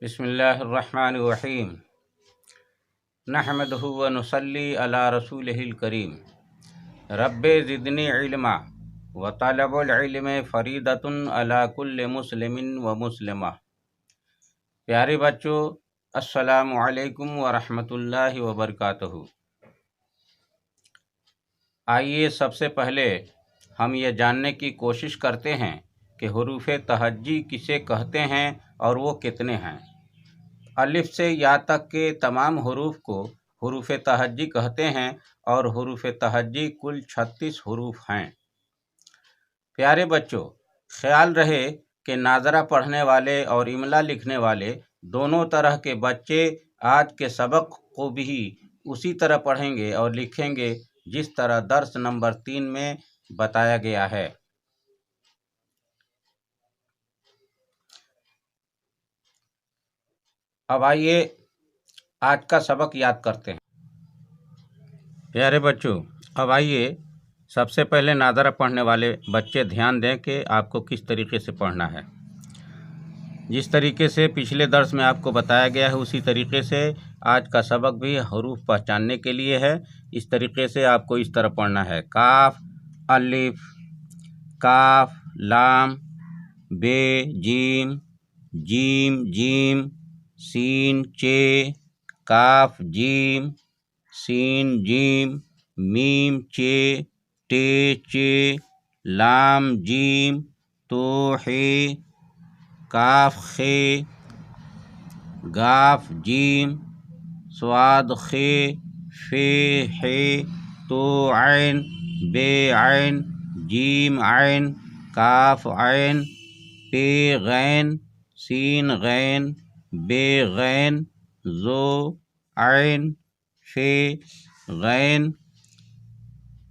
बिस्मिल्लाहिर्रहमानिर्रहीम। नहमदुहु व नुसल्ली अला रसूलिहिल करीम। रब्बे ज़िदनी इल्मा व तलबुल इल्म फ़रीदतुन अला कुल्लि मुस्लिमिन व मुस्लिमा। प्यारे बच्चों, अस्सलामु अलैकुम व रहमतुल्लाहि व बरकातुहू। आइए सबसे पहले हम ये जानने की कोशिश करते हैं कि हुरूफ़ तहज्जी किसे कहते हैं और वो कितने हैं। अलिफ से या तक के तमाम हुरूफ को हुरूफ़ तहज्जी कहते हैं और हुरूफ़ तहज्जी कुल 36 हुरूफ हैं। प्यारे बच्चों, ख्याल रहे कि नाज़रा पढ़ने वाले और इमला लिखने वाले दोनों तरह के बच्चे आज के सबक को भी उसी तरह पढ़ेंगे और लिखेंगे जिस तरह दर्स नंबर 3 में बताया गया है। अब आइए आज का सबक याद करते हैं। प्यारे बच्चों, अब आइए सबसे पहले नाज़रा पढ़ने वाले बच्चे ध्यान दें कि आपको किस तरीके से पढ़ना है। जिस तरीके से पिछले दर्स में आपको बताया गया है उसी तरीके से आज का सबक भी हरूफ पहचानने के लिए है। इस तरीके से आपको इस तरह पढ़ना है: काफ अलिफ, काफ लाम, बे जीम, जीम जीम, सीन चे, काफ जीम, सीन जीम, मीम चे, टे चे, लाम जीम, तो हे, काफ खे, गाफ जीम, स्वाद खे, फे हे, तो आइन, बे आइन, जीम आइन, काफ आइन, पे गैन, सीन गैन, बे गैन, जो आइन, फे गैन,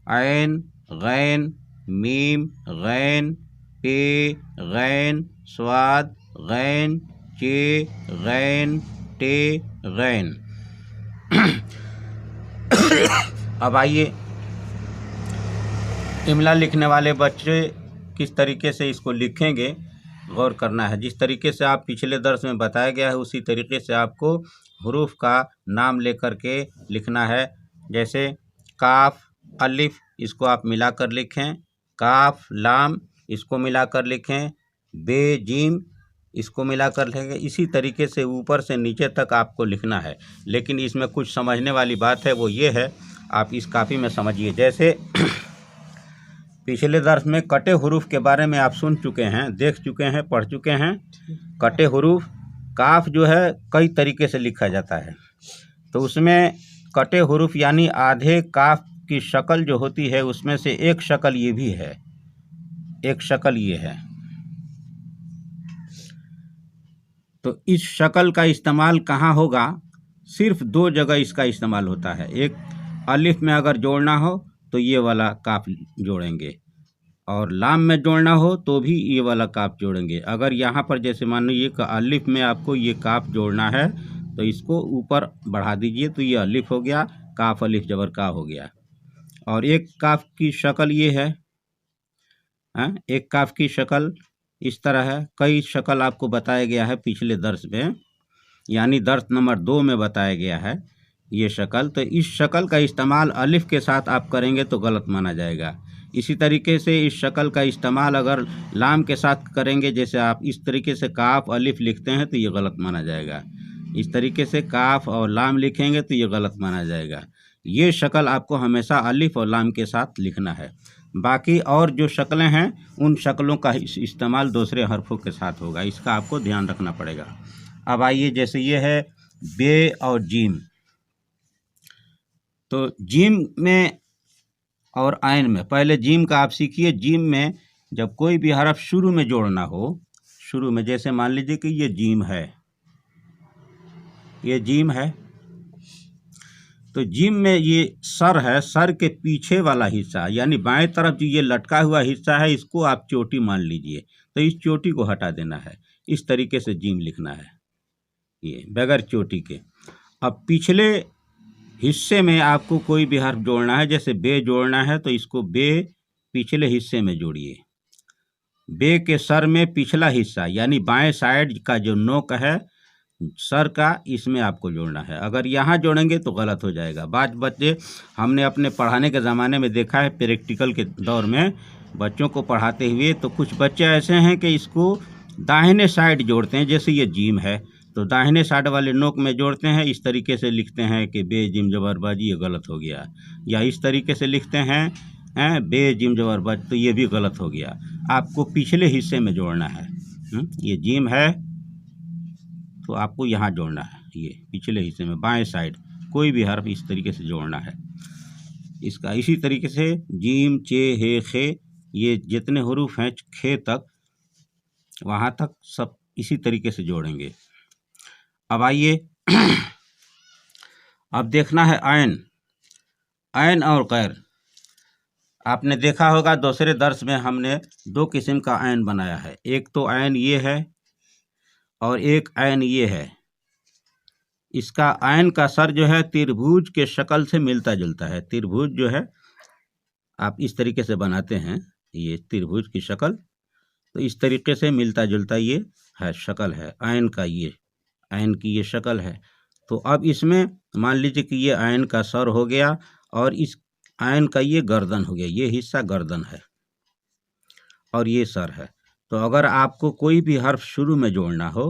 आइन गैन, मीम गैन, पे गैन, स्वाद गैन, चे गैन, टे गैन। अब आइए इमला लिखने वाले बच्चे किस तरीके से इसको लिखेंगे गौर करना है। जिस तरीके से आप पिछले दर्स में बताया गया है उसी तरीके से आपको हुरूफ का नाम लेकर के लिखना है। जैसे काफ अलिफ, इसको आप मिलाकर लिखें। काफ लाम, इसको मिलाकर लिखें। बे जीम, इसको मिलाकर लिखेंगे। इसी तरीके से ऊपर से नीचे तक आपको लिखना है। लेकिन इसमें कुछ समझने वाली बात है, वो ये है, आप इस काफ़ी में समझिए। जैसे पिछले दर्स में कटे हुरूफ के बारे में आप सुन चुके हैं, देख चुके हैं, पढ़ चुके हैं। कटे हुरूफ, काफ जो है कई तरीके से लिखा जाता है, तो उसमें कटे हुरूफ यानी आधे काफ की शक्ल जो होती है उसमें से एक शक्ल ये भी है, एक शक्ल ये है। तो इस शक्ल का इस्तेमाल कहाँ होगा? सिर्फ दो जगह इसका इस्तेमाल होता है। एक अलिफ में अगर जोड़ना हो तो ये वाला काफ जोड़ेंगे, और लाम में जोड़ना हो तो भी ये वाला काफ जोड़ेंगे। अगर यहाँ पर जैसे मान लीजिए कि अलिफ में आपको ये काफ जोड़ना है तो इसको ऊपर बढ़ा दीजिए तो ये अलिफ हो गया, काफ अलिफ जबर का हो गया। और एक काफ की शक्ल ये है, एक काफ की शक्ल इस तरह है। कई शक्ल आपको बताया गया है पिछले दर्स में, यानी दर्स नंबर 2 में बताया गया है ये शक्ल। तो इस शक्ल का इस्तेमाल अलिफ के साथ आप करेंगे तो गलत माना जाएगा। इसी तरीके से इस शक्ल का इस्तेमाल अगर लाम के साथ करेंगे, जैसे आप इस तरीके से काफ अलिफ लिखते हैं तो ये गलत माना जाएगा। इस तरीके से काफ और लाम लिखेंगे तो ये गलत माना जाएगा। ये शक्ल आपको हमेशा अलिफ और लाम के साथ लिखना है। बाकी और जो शक्लें हैं उन शक्लों का इस्तेमाल दूसरे हरफों के साथ होगा, इसका आपको ध्यान रखना पड़ेगा। अब आइए, जैसे ये है बे और जीम, तो जीम में और आइन में, पहले जीम का आप सीखिए। जीम में जब कोई भी हरफ शुरू में जोड़ना हो, शुरू में, जैसे मान लीजिए कि ये जीम है, ये जीम है, तो जीम में ये सर है, सर के पीछे वाला हिस्सा यानी बाएं तरफ जो ये लटका हुआ हिस्सा है इसको आप चोटी मान लीजिए, तो इस चोटी को हटा देना है। इस तरीके से जीम लिखना है, ये बगैर चोटी के। अब पिछले हिस्से में आपको कोई भी हर्फ जोड़ना है, जैसे बे जोड़ना है तो इसको बे पिछले हिस्से में जोड़िए। बे के सर में पिछला हिस्सा यानी बाएं साइड का जो नोक है सर का इसमें आपको जोड़ना है। अगर यहाँ जोड़ेंगे तो गलत हो जाएगा। बाद बच्चे हमने अपने पढ़ाने के ज़माने में देखा है, प्रैक्टिकल के दौर में बच्चों को पढ़ाते हुए, तो कुछ बच्चे ऐसे हैं कि इसको दाहिने साइड जोड़ते हैं। जैसे ये जिम है तो दाहिने साइड वाले नोक में जोड़ते हैं, इस तरीके से लिखते हैं कि बे जिम जबर बज, ये गलत हो गया। या इस तरीके से लिखते हैं बे जिम जबर बज, तो ये भी गलत हो गया। आपको पिछले हिस्से में जोड़ना है। ये जिम है तो आपको यहाँ जोड़ना है, ये पिछले हिस्से में बाएं साइड कोई भी हर्फ इस तरीके से जोड़ना है इसका। इसी तरीके से जीम, चे, हे, खे, ये जितने हरूफ हैं खे तक, वहाँ तक सब इसी तरीके से जोड़ेंगे। अब आइए अब देखना है आयन। आयन और गैर। आपने देखा होगा दूसरे दर्स में हमने दो किस्म का आयन बनाया है। एक तो आयन ये है और एक आयन ये है। इसका आयन का सर जो है त्रिभुज के शक्ल से मिलता जुलता है। त्रिभुज जो है आप इस तरीके से बनाते हैं, ये त्रिभुज की शक्ल, तो इस तरीके से मिलता जुलता ये है शक्ल है आयन का। ये आयन की ये शक्ल है। तो अब इसमें मान लीजिए कि ये आयन का सर हो गया और इस आयन का ये गर्दन हो गया। ये हिस्सा गर्दन है और ये सर है। तो अगर आपको कोई भी हर्फ शुरू में जोड़ना हो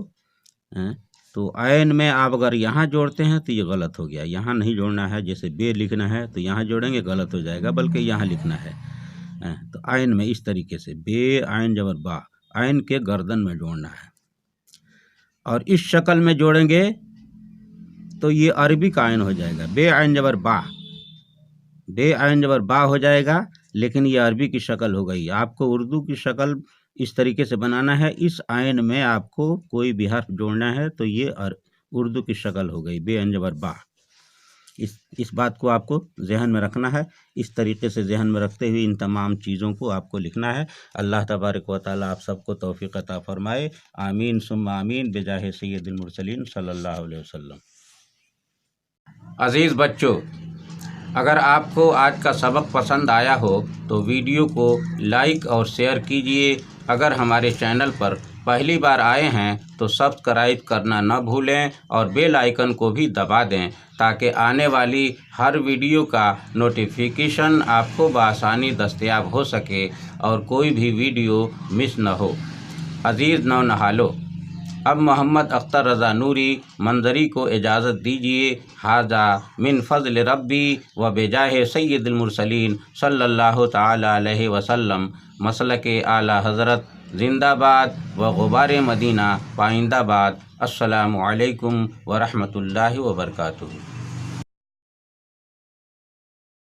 तो आयन में आप अगर यहाँ जोड़ते हैं तो ये गलत हो गया। यहाँ नहीं जोड़ना है। जैसे बे लिखना है तो यहाँ जोड़ेंगे, गलत हो जाएगा, बल्कि यहाँ लिखना है। तो आयन में इस तरीके से बे आयन जबर बा, आयन के गर्दन में जोड़ना है। और इस शक्ल में जोड़ेंगे तो ये अरबी का आयन हो जाएगा। बे आयन जबर बा, बे आयन जबर बा हो जाएगा, लेकिन ये अरबी की शक्ल हो गई। आपको उर्दू की शक्ल इस तरीके से बनाना है। इस आयन में आपको कोई भी हर्फ जोड़ना है तो ये उर्दू की शक्ल हो गई, बे आयन जबर बा। इस बात को आपको जहन में रखना है। इस तरीके से जहन में रखते हुए इन तमाम चीज़ों को आपको लिखना है। अल्लाह तबारक व तआला आप सबको तौफीक अता फरमाए। आमीन सुम्मा आमीन बिजाहे सय्यदुल मुरसलीन सल्लल्लाहु अलैहि वसल्लम। अज़ीज़ बच्चों, अगर आपको आज का सबक पसंद आया हो तो वीडियो को लाइक और शेयर कीजिए। अगर हमारे चैनल पर पहली बार आए हैं तो सब्सक्राइब करना न भूलें और बेल आइकन को भी दबा दें ताकि आने वाली हर वीडियो का नोटिफिकेशन आपको बआसानी दस्तयाब हो सके और कोई भी वीडियो मिस न हो। अज़ीज़ नौनहालो, अब मोहम्मद अख्तर रज़ा नूरी मंजरी को इजाज़त दीजिए। हाजा मिन फ़ज़ल रब्बी व बेजाहे सय्यदुल मुरसलीन सल्लल्लाहु ताला अलैहि वसल्लम। मसलके आला हज़रत जिंदाबाद व गुबारे मदीना पाइंदाबाद। अस्सलामु अलैकुम व रहमतुल्लाहि व बरकातुहू।